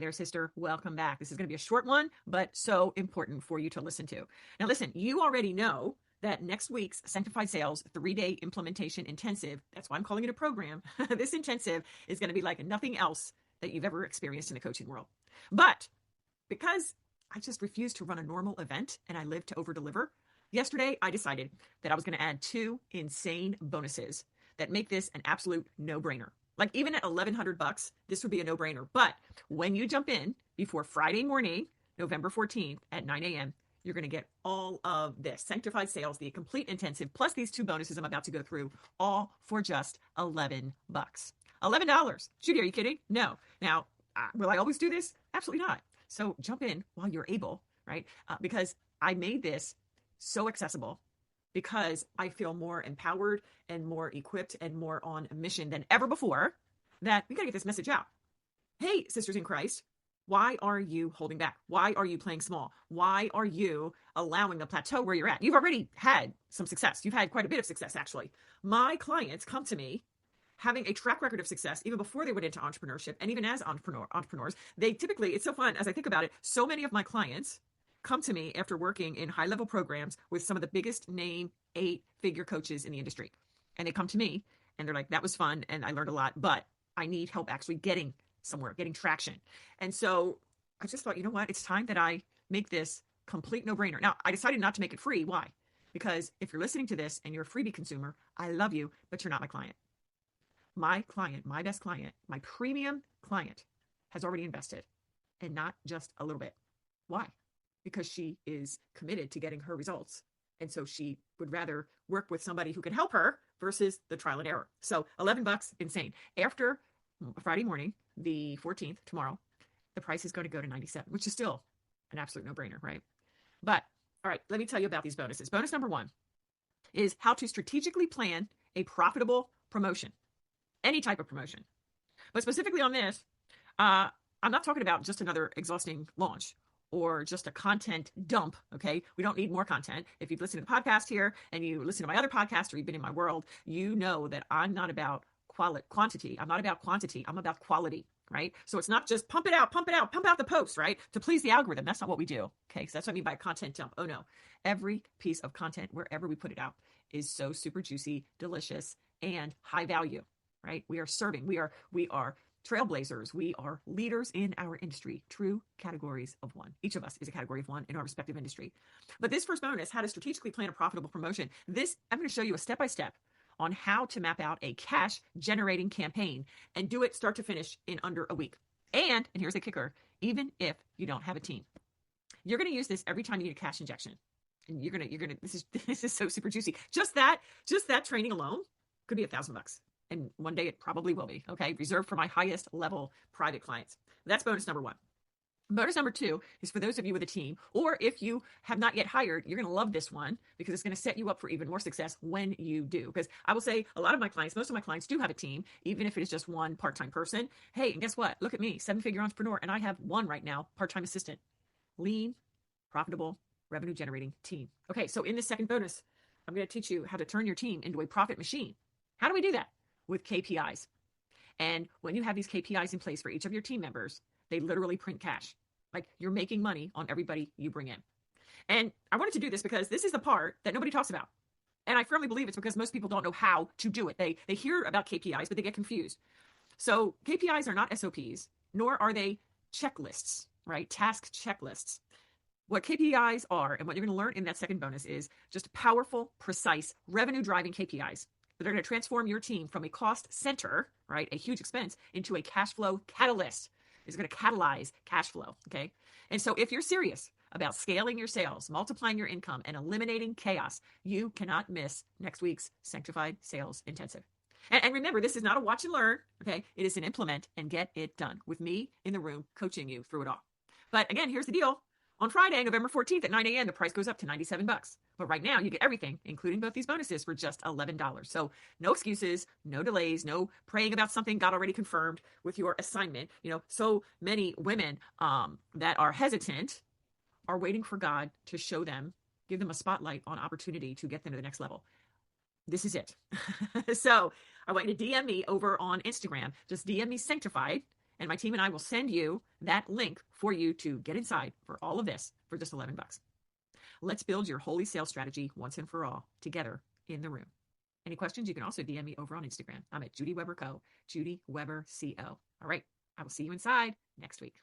there, sister. Welcome back. This is going to be a short one, but so important for you to listen to. Now, listen, you already know that next week's Sanctified Sales 3-day implementation intensive, that's why I'm calling it a program. This intensive is going to be like nothing else that you've ever experienced in the coaching world. But because I just refuse to run a normal event and I live to over deliver, yesterday I decided that I was going to add 2 insane bonuses that make this an absolute no-brainer. Like even at $1,100, this would be a no-brainer. But when you jump in before Friday morning, November 14th at 9 a.m., you're going to get all of this Sanctified Sales, the complete intensive, plus these 2 bonuses I'm about to go through, all for just $11. $11. Judy, are you kidding? No. Now, will I always do this? Absolutely not. So jump in while you're able, right? Because I made this so accessible, because I feel more empowered and more equipped and more on a mission than ever before, that we got to get this message out. Hey, sisters in Christ, why are you holding back? Why are you playing small? Why are you allowing the plateau where you're at? You've already had some success. You've had quite a bit of success, actually. My clients come to me having a track record of success even before they went into entrepreneurship, and even as entrepreneurs. They typically, it's so fun as I think about it, so many of my clients come to me after working in high-level programs with some of the biggest name 8-figure coaches in the industry. And they come to me and they're like, that was fun and I learned a lot, but I need help actually getting somewhere, getting traction. And so I just thought, you know what? It's time that I make this complete no-brainer. Now, I decided not to make it free. Why? Because if you're listening to this and you're a freebie consumer, I love you, but you're not my client. My client, my best client, my premium client has already invested, and not just a little bit. Why? Because she is committed to getting her results. And so she would rather work with somebody who can help her versus the trial and error. So $11, insane. After Friday morning, the 14th, tomorrow, the price is going to go to $97, which is still an absolute no-brainer, right? But all right, let me tell you about these bonuses. Bonus number 1 is how to strategically plan a profitable promotion, any type of promotion. But specifically on this, I'm not talking about just another exhausting launch or just a content dump, okay? We don't need more content. If you've listened to the podcast here and you listen to my other podcast or you've been in my world, you know that I'm not about quantity. I'm not about quantity. I'm about quality, right? So it's not just pump out the post, right? To please the algorithm. That's not what we do, okay? So that's what I mean by content dump. Oh no, every piece of content, wherever we put it out, is so super juicy, delicious, and high value, right? We are serving. We are trailblazers. We are leaders in our industry, true categories of one. Each of us is a category of one in our respective industry. But this first bonus, how to strategically plan a profitable promotion. This, I'm going to show you a step-by-step on how to map out a cash generating campaign and do it start to finish in under a week. And here's the kicker, even if you don't have a team, you're going to use this every time you need a cash injection. And you're going to, this is so super juicy. Just that training alone could be $1,000. And one day it probably will be, okay? Reserved for my highest level private clients. That's bonus number 1. Bonus number 2 is for those of you with a team, or if you have not yet hired, you're going to love this one because it's going to set you up for even more success when you do. Because I will say a lot of my clients, most of my clients do have a team, even if it is just one part-time person. Hey, and guess what? Look at me, 7-figure entrepreneur, and I have one right now, part-time assistant. Lean, profitable, revenue-generating team. Okay, so in this second bonus, I'm going to teach you how to turn your team into a profit machine. How do we do that? With KPIs. And when you have these KPIs in place for each of your team members, they literally print cash. Like you're making money on everybody you bring in. And I wanted to do this because this is the part that nobody talks about. And I firmly believe it's because most people don't know how to do it. They hear about KPIs, but they get confused. So KPIs are not SOPs, nor are they checklists, right? Task checklists. What KPIs are, and what you're going to learn in that second bonus, is just powerful, precise, revenue-driving KPIs that are going to transform your team from a cost center, right, a huge expense, into a cash flow catalyst. It's going to catalyze cash flow, okay? And so if you're serious about scaling your sales, multiplying your income, and eliminating chaos, you cannot miss next week's Sanctified Sales Intensive. And remember, this is not a watch and learn, okay? It is an implement and get it done with me in the room coaching you through it all. But again, here's the deal. On Friday, November 14th at 9 a.m., the price goes up to $97. But right now, you get everything, including both these bonuses, for just $11. So no excuses, no delays, no praying about something God already confirmed with your assignment. You know, so many women that are hesitant are waiting for God to show them, give them a spotlight on opportunity to get them to the next level. This is it. So I want you to DM me over on Instagram. Just DM me Sanctified, And my team and I will send you that link for you to get inside for all of this for just $11. Let's build your holy sales strategy once and for all together in the room. Any questions? You can also DM me over on Instagram. I'm at Judy Weber Co. Judy Weber CO. All right. I will see you inside next week.